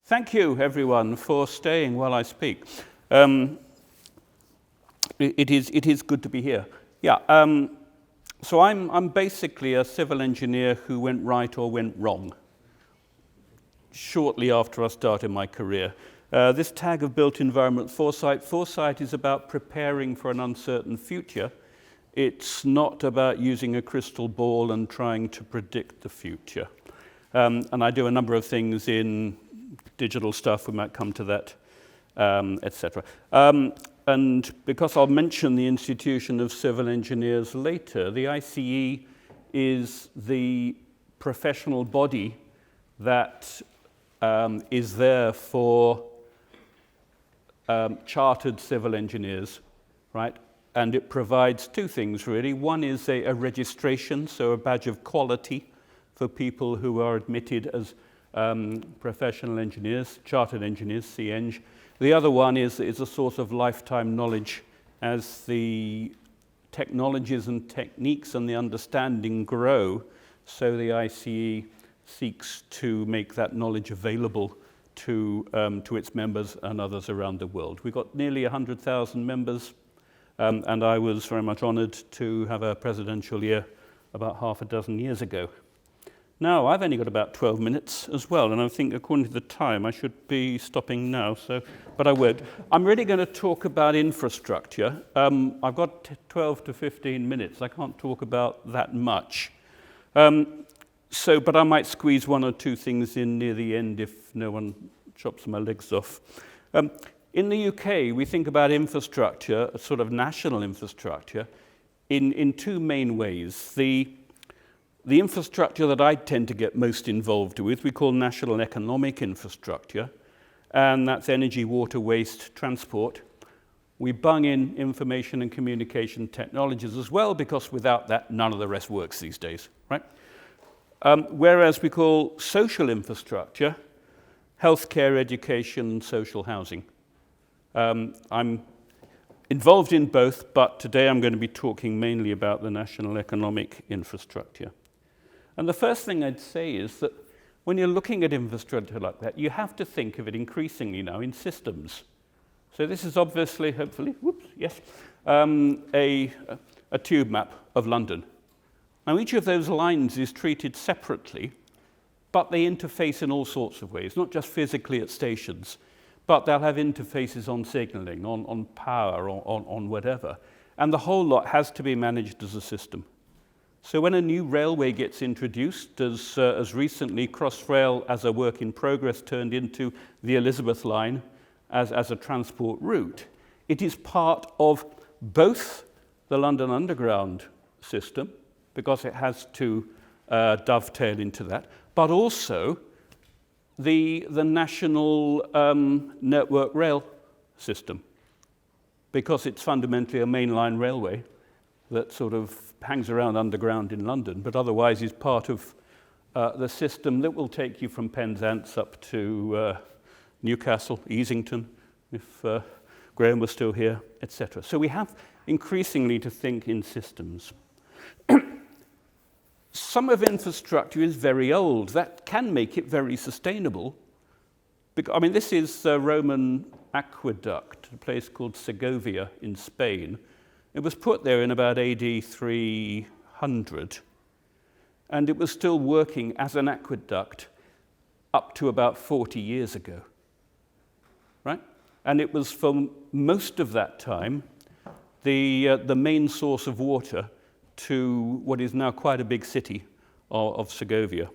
Thank you, everyone, for staying while I speak. It is good to be here. Yeah. So I'm basically a civil engineer who went right or went wrong shortly after I started my career. This tag of built environment foresight. Foresight is about preparing for an uncertain future. It's not about using a crystal ball and trying to predict the future. And I do a number of things in digital stuff, we might come to that, etc. And because I'll mention the Institution of Civil Engineers later, the ICE is the professional body that is there for chartered civil engineers, right? And it provides two things, really. One is a registration, so a badge of quality for people who are admitted as professional engineers, chartered engineers, C-Eng. The other one is a source of lifetime knowledge. As the technologies and techniques and the understanding grow, so the ICE seeks to make that knowledge available to its members and others around the world. We've got nearly 100,000 members, and I was very much honored to have a presidential year about half a dozen years ago. Now, I've only got about 12 minutes as well, and I think according to the time I should be stopping now, but I won't. I'm really going to talk about infrastructure. I've got 12 to 15 minutes. I can't talk about that much. But I might squeeze one or two things in near the end if no one chops my legs off. In the UK, we think about infrastructure, a sort of national infrastructure, in two main ways. The infrastructure that I tend to get most involved with, we call national economic infrastructure, and that's energy, water, waste, transport. We bung in information and communication technologies as well, because without that, none of the rest works these days, right? Whereas we call social infrastructure, healthcare, education, social housing. I'm involved in both, but today I'm going to be talking mainly about the national economic infrastructure. And the first thing I'd say is that when you're looking at infrastructure like that, you have to think of it increasingly now in systems. So this is obviously, hopefully, a tube map of London. Now each of those lines is treated separately, but they interface in all sorts of ways, not just physically at stations, but they'll have interfaces on signaling, on power, on whatever. And the whole lot has to be managed as a system. So when a new railway gets introduced, as recently Crossrail as a work in progress turned into the Elizabeth line as a transport route, it is part of both the London Underground system, because it has to dovetail into that, but also the national network rail system, because it's fundamentally a mainline railway that sort of hangs around underground in London, but otherwise is part of the system that will take you from Penzance up to Newcastle, Easington, if Graham was still here, etc. So we have increasingly to think in systems. Some of infrastructure is very old. That can make it very sustainable. I mean, this is a Roman aqueduct, a place called Segovia in Spain. It was put there in about AD 300, and it was still working as an aqueduct up to about 40 years ago, right? And it was for most of that time the main source of water to what is now quite a big city of Segovia.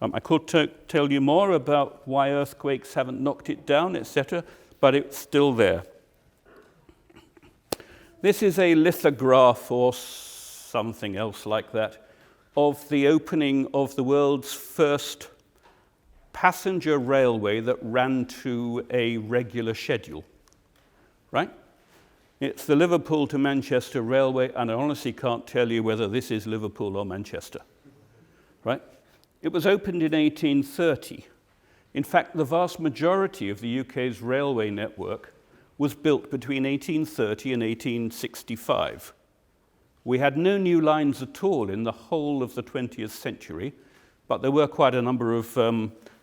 I could tell you more about why earthquakes haven't knocked it down, etc., but it's still there. This is a lithograph or something else like that of the opening of the world's first passenger railway that ran to a regular schedule, right? It's the Liverpool to Manchester Railway, and I honestly can't tell you whether this is Liverpool or Manchester, right? It was opened in 1830. In fact, the vast majority of the UK's railway network was built between 1830 and 1865. We had no new lines at all in the whole of the 20th century, but there were quite a number of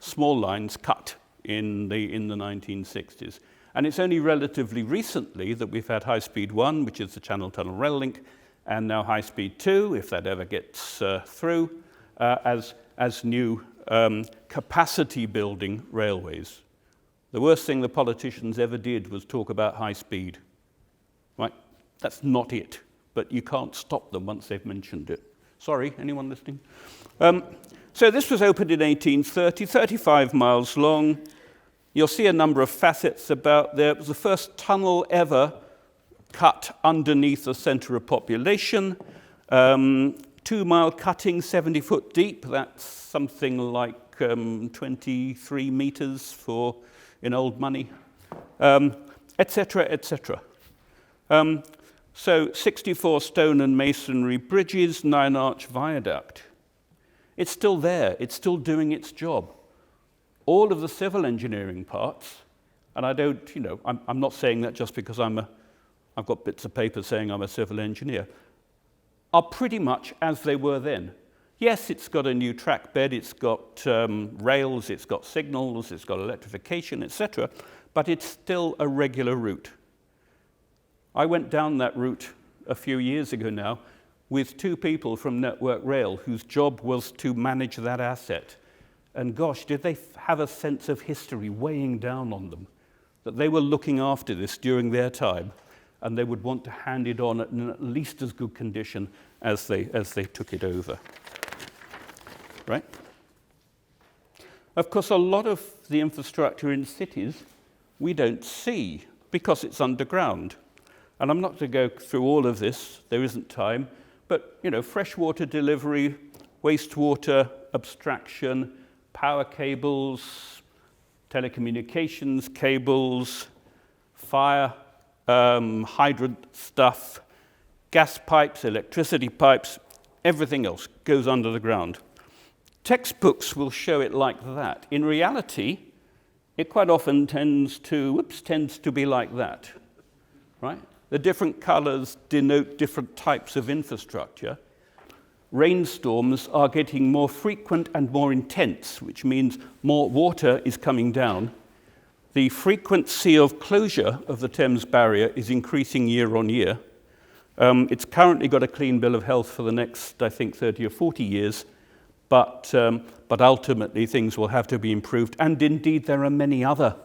small lines cut in the 1960s. And it's only relatively recently that we've had High Speed 1, which is the Channel Tunnel Rail Link, and now High Speed 2, if that ever gets through, as new capacity building railways. The worst thing the politicians ever did was talk about high speed. Right? That's not it, but you can't stop them once they've mentioned it. Sorry, anyone listening? So this was opened in 1830, 35 miles long. You'll see a number of facets about there. It was the first tunnel ever cut underneath the center of population. 2-mile cutting, 70 foot deep. That's something like 23 meters in old money, etc., etc. So 64 stone and masonry bridges, 9-arch viaduct. It's still there. It's still doing its job. All of the civil engineering parts, and I don't, I'm not saying that just because I've got bits of paper saying I'm a civil engineer, are pretty much as they were then. Yes, it's got a new track bed, it's got rails, it's got signals, it's got electrification, etc., but it's still a regular route. I went down that route a few years ago now with 2 people from Network Rail whose job was to manage that asset. And gosh, did they have a sense of history weighing down on them, that they were looking after this during their time, and they would want to hand it on in at least as good condition as they took it over. Right? Of course, a lot of the infrastructure in cities we don't see because it's underground. And I'm not going to go through all of this, there isn't time, but freshwater delivery, wastewater abstraction, power cables, telecommunications cables, fire hydrant stuff, gas pipes, electricity pipes, everything else goes under the ground. Textbooks will show it like that. In reality, it quite often tends to be like that, right? The different colors denote different types of infrastructure. Rainstorms are getting more frequent and more intense, which means more water is coming down. The frequency of closure of the Thames barrier is increasing year on year. It's currently got a clean bill of health for the next, I think, 30 or 40 years, but ultimately things will have to be improved. And indeed, there are many other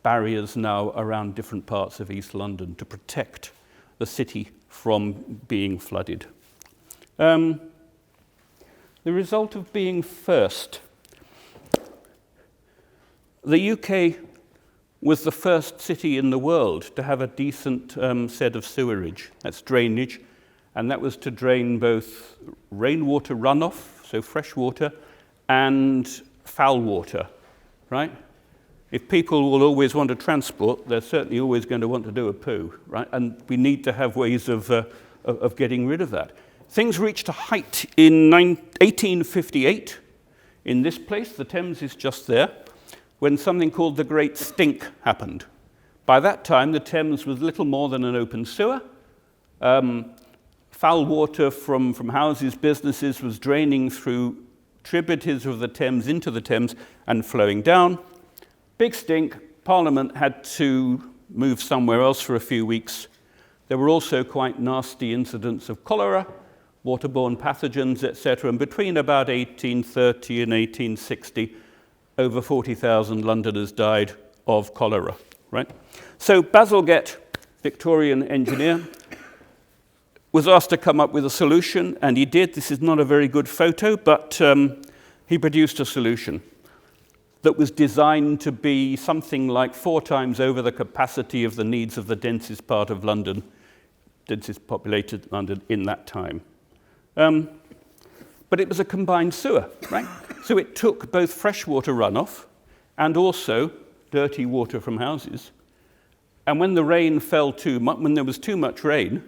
barriers now around different parts of East London to protect the city from being flooded. The result of being first. The UK was the first city in the world to have a decent set of sewerage. That's drainage, and that was to drain both rainwater runoff, so fresh water, and foul water, right? If people will always want to transport, they're certainly always going to want to do a poo, right? And we need to have ways of getting rid of that. Things reached a height in 1858 in this place. The Thames is just there, when something called the Great Stink happened. By that time, the Thames was little more than an open sewer. Foul water from houses, businesses was draining through tributaries of the Thames into the Thames and flowing down. Big stink. Parliament had to move somewhere else for a few weeks. There were also quite nasty incidents of cholera, waterborne pathogens, etc. And between about 1830 and 1860, over 40,000 Londoners died of cholera, right? So Bazalgette, Victorian engineer, was asked to come up with a solution, and he did. This is not a very good photo, but he produced a solution that was designed to be something like 4 times over the capacity of the needs of the densest part of London, densest populated London in that time. But it was a combined sewer, right? So it took both freshwater runoff and also dirty water from houses. And when the rain fell too much, when there was too much rain,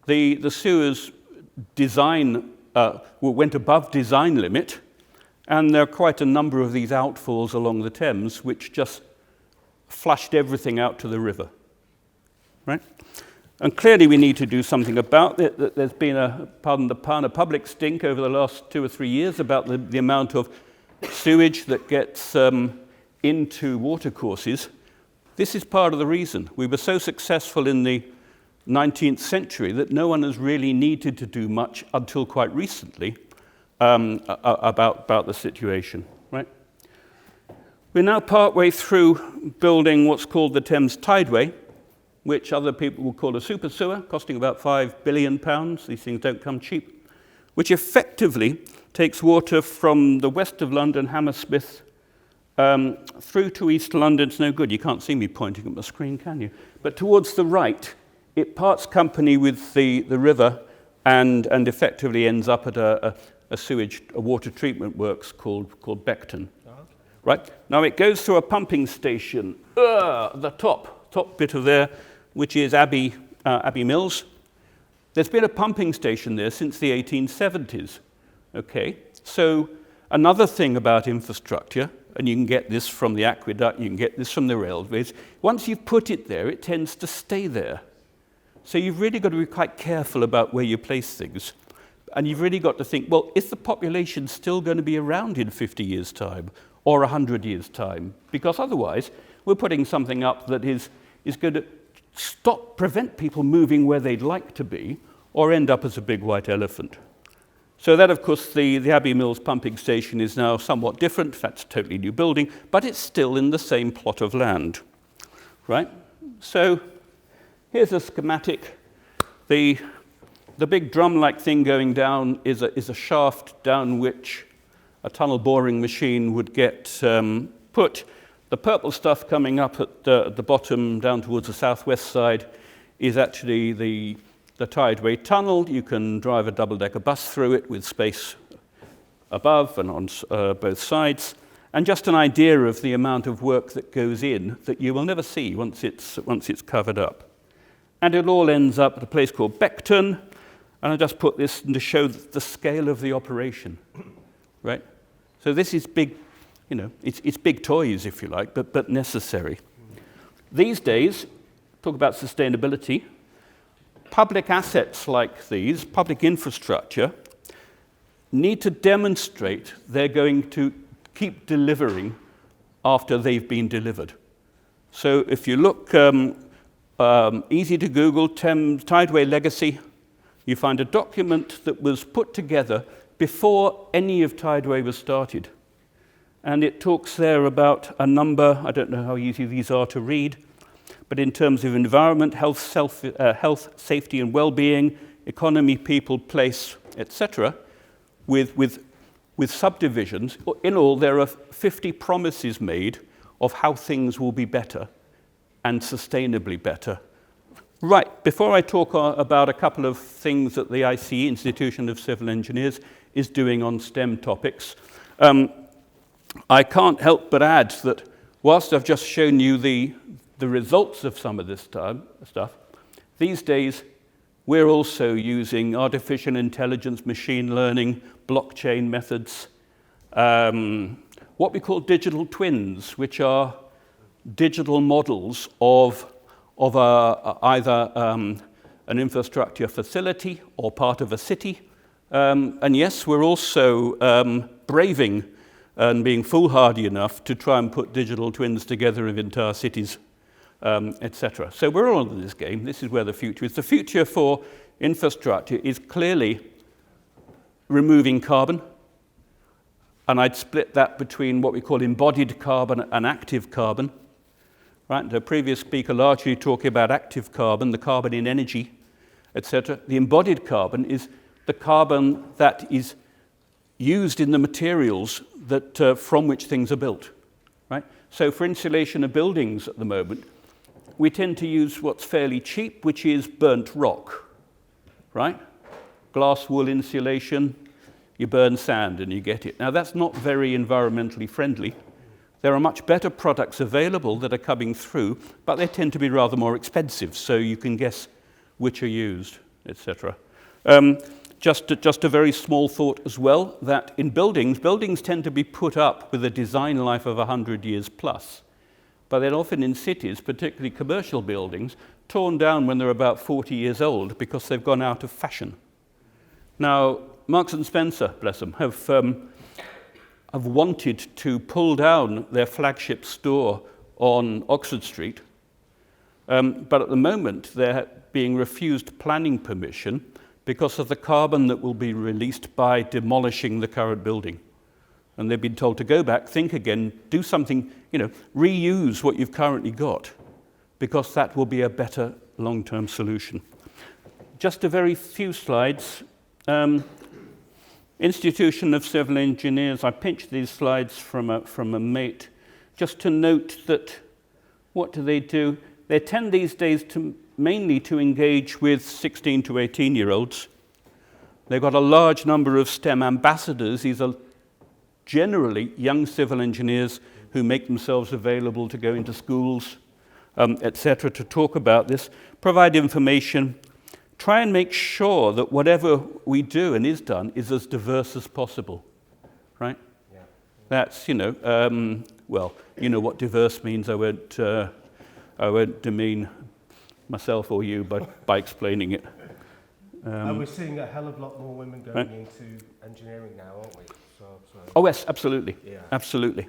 the sewers design went above design limit, and there are quite a number of these outfalls along the Thames which just flushed everything out to the river, right? And clearly we need to do something about it. There's been a, pardon the pun, a public stink over the last 2 or 3 years about the amount of sewage that gets into watercourses, this is part of the reason. We were so successful in the 19th century that no one has really needed to do much until quite recently about the situation, right? We're now partway through building what's called the Thames Tideway, which other people will call a super sewer, costing about £5 billion. These things don't come cheap, which effectively takes water from the west of London, Hammersmith, through to East London. It's no good, you can't see me pointing at my screen, can you? But towards the right, it parts company with the river and effectively ends up at a water treatment works called Beckton. Right? Now it goes through a pumping station, the top bit of there, which is Abbey Mills. There's been a pumping station there since the 1870s. Okay, so another thing about infrastructure, and you can get this from the aqueduct, you can get this from the railways, once you've put it there, it tends to stay there. So you've really got to be quite careful about where you place things. And you've really got to think, well, is the population still going to be around in 50 years' time or 100 years' time? Because otherwise, we're putting something up that is going to prevent people moving where they'd like to be or end up as a big white elephant. So that, of course, the Abbey Mills pumping station is now somewhat different. That's a totally new building, but it's still in the same plot of land, right? So here's a schematic. The big drum-like thing going down is a shaft down which a tunnel boring machine would get put. The purple stuff coming up at the bottom down towards the southwest side is actually the Tideway Tunnel. You can drive a double-decker bus through it with space above and on both sides. And just an idea of the amount of work that goes in that you will never see once it's covered up. And it all ends up at a place called Beckton. And I just put this to show the scale of the operation, right? So this is big, it's big toys, if you like, but necessary. These days, talk about sustainability, public assets like these, public infrastructure, need to demonstrate they're going to keep delivering after they've been delivered. So if you look, easy to Google, Thames Tideway Legacy, you find a document that was put together before any of Tideway was started. And it talks there about a number, I don't know how easy these are to read, but in terms of environment, health, safety and well-being, economy, people, place, etc., with subdivisions. In all, there are 50 promises made of how things will be better and sustainably better. Right, before I talk about a couple of things that the ICE, Institution of Civil Engineers, is doing on STEM topics, I can't help but add that whilst I've just shown you the results of some of this stuff, these days we're also using artificial intelligence, machine learning, blockchain methods, what we call digital twins, which are digital models of either an infrastructure facility or part of a city. And yes, we're also braving and being foolhardy enough to try and put digital twins together of entire cities, etc. So we're all in this game. This is where the future is. The future for infrastructure is clearly removing carbon, and I'd split that between what we call embodied carbon and active carbon. Right? The previous speaker largely talking about active carbon, the carbon in energy, etc. The embodied carbon is the carbon that is used in the materials that from which things are built. Right? So for insulation of buildings at the moment, we tend to use what's fairly cheap, which is burnt rock. Right? Glass wool insulation, you burn sand and you get it. Now that's not very environmentally friendly. There are much better products available that are coming through, but they tend to be rather more expensive, so you can guess which are used, etc. Just a very small thought as well, that in buildings tend to be put up with a design life of 100 years plus, but then often in cities, particularly commercial buildings, torn down when they're about 40 years old because they've gone out of fashion. Now, Marks and Spencer, bless them, have have wanted to pull down their flagship store on Oxford Street, but at the moment they're being refused planning permission because of the carbon that will be released by demolishing the current building. And they've been told to go back, think again, do something, reuse what you've currently got, because that will be a better long-term solution. Just a very few slides. Institution of Civil Engineers, I pinched these slides from a mate, just to note that, what do? They tend these days mainly to engage with 16 to 18-year-olds. They've got a large number of STEM ambassadors. These are generally young civil engineers who make themselves available to go into schools, etc., to talk about this, provide information, try and make sure that whatever we do and is done is as diverse as possible, right? Yeah. That's, well, you know what diverse means. I won't demean myself or you by explaining it. And we're seeing a hell of a lot more women going into engineering now, aren't we? Oh yes, absolutely, yeah. Absolutely.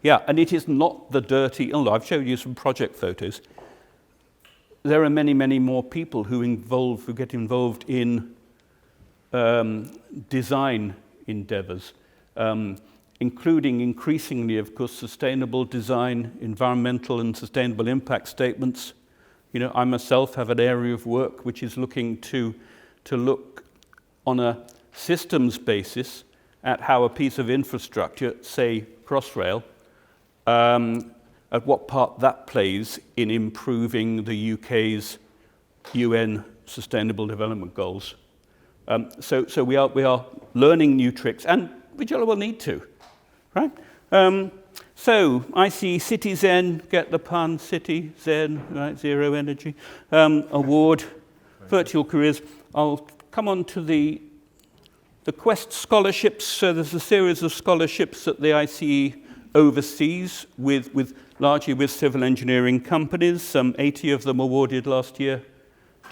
Yeah, and it is not the dirty. Oh, I've showed you some project photos. There are many, many more people who get involved in design endeavours, including increasingly, of course, sustainable design, environmental and sustainable impact statements. I myself have an area of work which is looking to look on a systems basis at how a piece of infrastructure, say Crossrail, at what part that plays in improving the UK's UN Sustainable Development Goals. So we are learning new tricks, and we jolly well need to, right? So I see City Zen, get the pun, City Zen, right? Zero Energy Award, virtual careers. I'll come on to the Quest scholarships. So there's a series of scholarships that the ICE oversees largely with civil engineering companies. Some 80 of them awarded last year,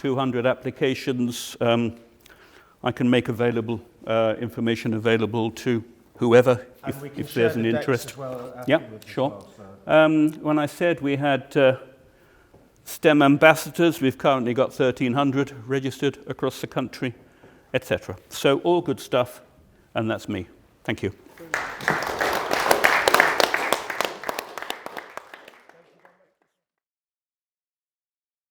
200 applications. I can make information available to whoever if there's an interest. Yeah, sure. Well, so. When I said we had STEM ambassadors, we've currently got 1,300 registered across the country, etc. So all good stuff, and that's me. Thank you.